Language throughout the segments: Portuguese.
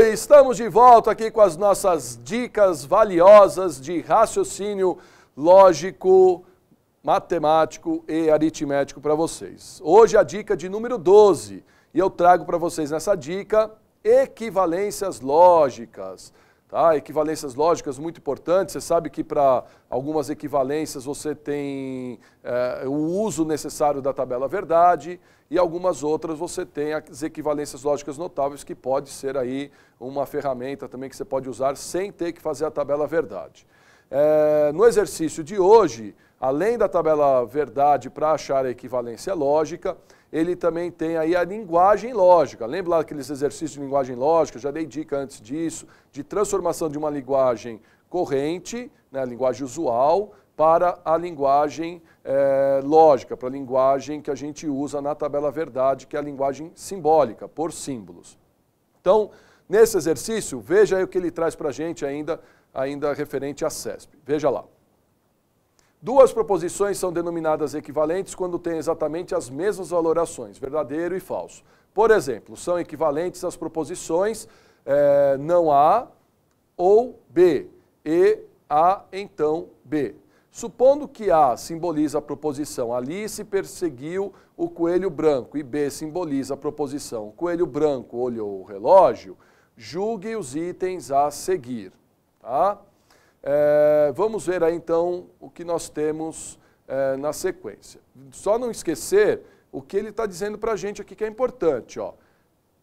Oi, estamos de volta aqui com as nossas dicas valiosas de raciocínio lógico, matemático e aritmético para vocês. Hoje a dica de número 12 e eu trago para vocês nessa dica equivalências lógicas. Tá? Equivalências lógicas muito importantes. Você sabe que para algumas equivalências você tem o uso necessário da tabela verdade e algumas outras você tem as equivalências lógicas notáveis, que pode ser aí uma ferramenta também que você pode usar sem ter que fazer a tabela verdade. No exercício de hoje, além da tabela verdade para achar a equivalência lógica, ele também tem aí a linguagem lógica. Lembra lá aqueles exercícios de linguagem lógica? Já dei dica antes disso, de transformação de uma linguagem corrente, né, a linguagem usual, para a linguagem lógica, para a linguagem que a gente usa na tabela verdade, que é a linguagem simbólica, por símbolos. Então, nesse exercício, veja aí o que ele traz para a gente ainda referente à CESP. Veja lá. Duas proposições são denominadas equivalentes quando têm exatamente as mesmas valorações, verdadeiro e falso. Por exemplo, são equivalentes as proposições não A ou B e A então B. Supondo que A simboliza a proposição Alice perseguiu o coelho branco e B simboliza a proposição coelho branco olhou o relógio, julgue os itens a seguir. Tá? Vamos ver aí então o que nós temos na sequência. Só não esquecer o que ele está dizendo para a gente aqui que é importante. Ó.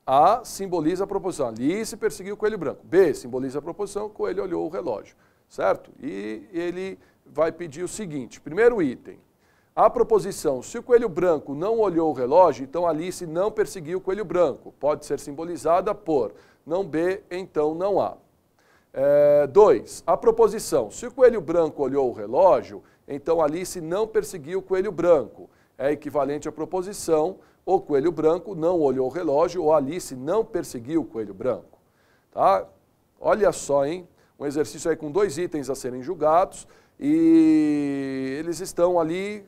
A simboliza a proposição, Alice perseguiu o coelho branco. B simboliza a proposição, coelho olhou o relógio. Certo? E ele vai pedir o seguinte, primeiro item. A proposição, se o coelho branco não olhou o relógio, então Alice não perseguiu o coelho branco. Pode ser simbolizada por não B, então não A. 2. A proposição, se o coelho branco olhou o relógio, então Alice não perseguiu o coelho branco. É equivalente à proposição, o coelho branco não olhou o relógio ou Alice não perseguiu o coelho branco. Tá? Olha só, hein? Um exercício aí com 2 itens a serem julgados e eles estão ali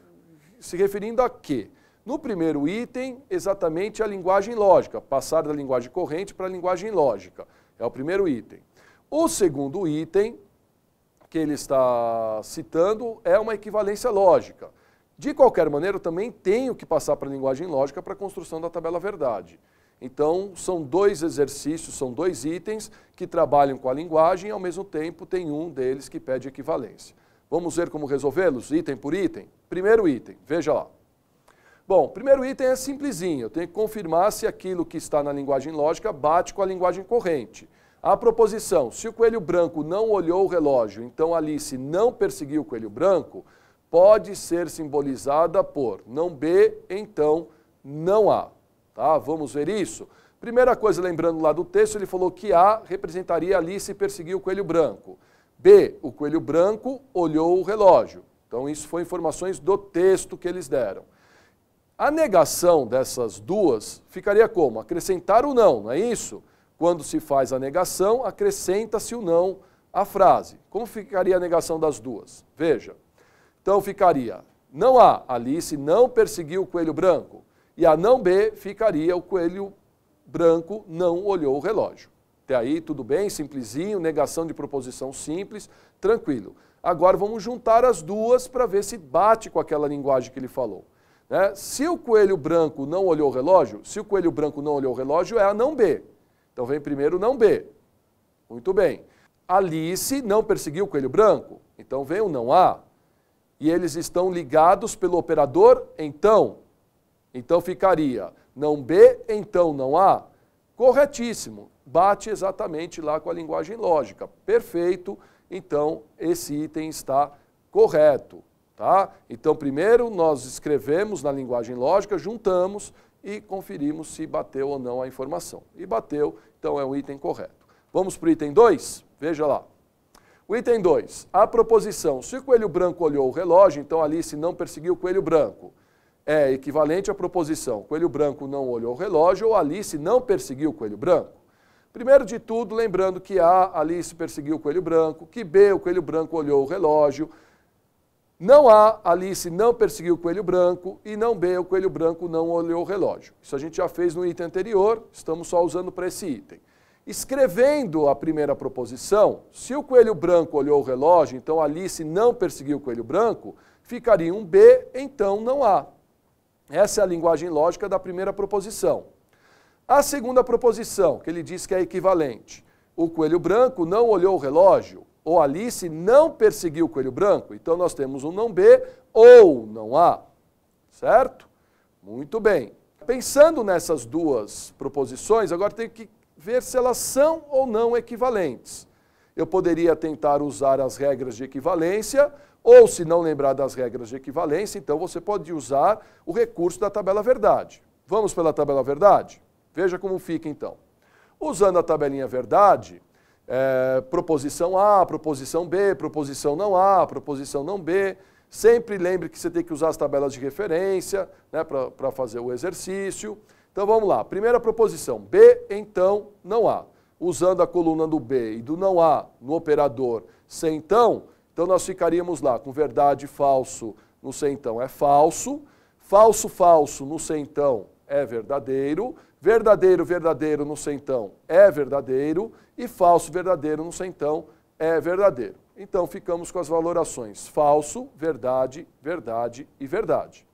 se referindo a quê? No primeiro item, exatamente a linguagem lógica, passar da linguagem corrente para a linguagem lógica. É o primeiro item. O segundo item que ele está citando é uma equivalência lógica. De qualquer maneira, eu também tenho que passar para a linguagem lógica para a construção da tabela verdade. Então, são 2 exercícios, são 2 itens que trabalham com a linguagem e, ao mesmo tempo, tem um deles que pede equivalência. Vamos ver como resolvê-los, item por item? Primeiro item, veja lá. Bom, primeiro item é simplesinho, eu tenho que confirmar se aquilo que está na linguagem lógica bate com a linguagem corrente. A proposição, se o coelho branco não olhou o relógio, então Alice não perseguiu o coelho branco, pode ser simbolizada por não B, então não A. Tá? Vamos ver isso? Primeira coisa, lembrando lá do texto, ele falou que A representaria Alice perseguir o coelho branco. B, o coelho branco olhou o relógio. Então isso foi informações do texto que eles deram. A negação dessas duas ficaria como? Acrescentar o não, não é isso? Quando se faz a negação, acrescenta-se o não à frase. Como ficaria a negação das duas? Veja. Então ficaria, não A, Alice não perseguiu o coelho branco. E a não B ficaria, o coelho branco não olhou o relógio. Até aí tudo bem, simplesinho, negação de proposição simples, tranquilo. Agora vamos juntar as duas para ver se bate com aquela linguagem que ele falou. Né? Se o coelho branco não olhou o relógio, se o coelho branco não olhou o relógio, é a não B. Então vem primeiro não B. Muito bem. Alice não perseguiu o coelho branco, então vem o não A. E eles estão ligados pelo operador então. Então ficaria não B, então não A. Corretíssimo. Bate exatamente lá com a linguagem lógica. Perfeito. Então esse item está correto. Tá? Então primeiro nós escrevemos na linguagem lógica, juntamos e conferimos se bateu ou não a informação. E bateu, então é o item correto. Vamos para o item 2? Veja lá. O item 2, a proposição, se o coelho branco olhou o relógio, então Alice não perseguiu o coelho branco. É equivalente à proposição, coelho branco não olhou o relógio ou Alice não perseguiu o coelho branco. Primeiro de tudo, lembrando que A, Alice perseguiu o coelho branco, que B, o coelho branco olhou o relógio. Não A, Alice não perseguiu o coelho branco e não B, o coelho branco não olhou o relógio. Isso a gente já fez no item anterior, estamos só usando para esse item. Escrevendo a primeira proposição, se o coelho branco olhou o relógio, então Alice não perseguiu o coelho branco, ficaria um B, então não há. Essa é a linguagem lógica da primeira proposição. A segunda proposição, que ele diz que é equivalente. O coelho branco não olhou o relógio, ou Alice não perseguiu o coelho branco, então nós temos um não B ou não há. Certo? Muito bem. Pensando nessas duas proposições, agora tem que ver se elas são ou não equivalentes. Eu poderia tentar usar as regras de equivalência, ou se não lembrar das regras de equivalência, então você pode usar o recurso da tabela verdade. Vamos pela tabela verdade? Veja como fica então. Usando a tabelinha verdade, proposição A, proposição B, proposição não A, proposição não B. Sempre lembre que você tem que usar as tabelas de referência, né, para fazer o exercício. Então vamos lá, primeira proposição, B, então, não há. Usando a coluna do B e do não há no operador sem então nós ficaríamos lá com verdade e falso no sem então é falso, falso, falso no sem então é verdadeiro, verdadeiro, verdadeiro no sem então é verdadeiro e falso, verdadeiro no sem então é verdadeiro. Então ficamos com as valorações falso, verdade, verdade e verdade.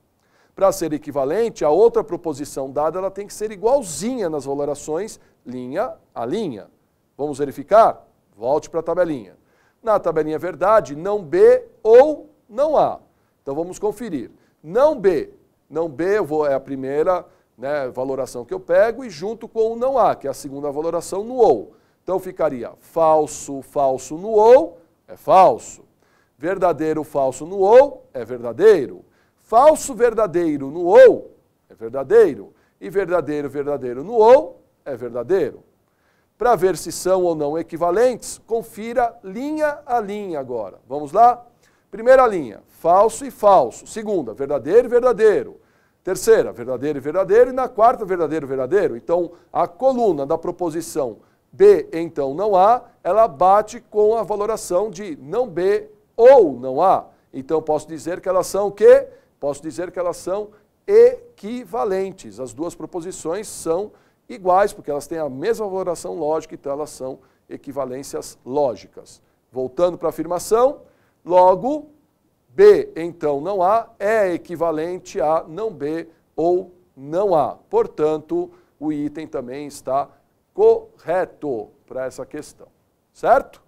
Para ser equivalente, a outra proposição dada ela tem que ser igualzinha nas valorações, linha a linha. Vamos verificar? Volte para a tabelinha. Na tabelinha verdade, não B ou não há. Então vamos conferir. Não B é a primeira, né, valoração que eu pego e junto com o não há, que é a segunda valoração no ou. Então ficaria falso, falso no ou, é falso. Verdadeiro, falso no ou, é verdadeiro. Falso, verdadeiro no ou, é verdadeiro. E verdadeiro, verdadeiro no ou, é verdadeiro. Para ver se são ou não equivalentes, confira linha a linha agora. Vamos lá? Primeira linha, falso e falso. Segunda, verdadeiro e verdadeiro. Terceira, verdadeiro e verdadeiro. E na quarta, verdadeiro e verdadeiro. Então, a coluna da proposição B, então não há, ela bate com a valoração de não B ou não há. Então, posso dizer que elas são o quê? Posso dizer que elas são equivalentes. As duas proposições são iguais, porque elas têm a mesma valoração lógica, então elas são equivalências lógicas. Voltando para a afirmação, logo, B, então não há, é equivalente a não B ou não há. Portanto, o item também está correto para essa questão. Certo?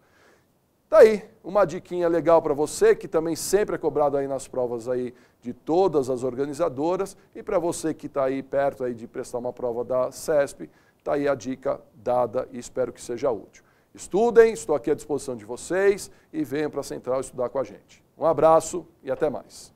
Tá aí, uma diquinha legal para você, que também sempre é cobrado aí nas provas aí de todas as organizadoras, e para você que está aí perto aí de prestar uma prova da CESP, tá aí a dica dada e espero que seja útil. Estudem, estou aqui à disposição de vocês e venham para a Central estudar com a gente. Um abraço e até mais.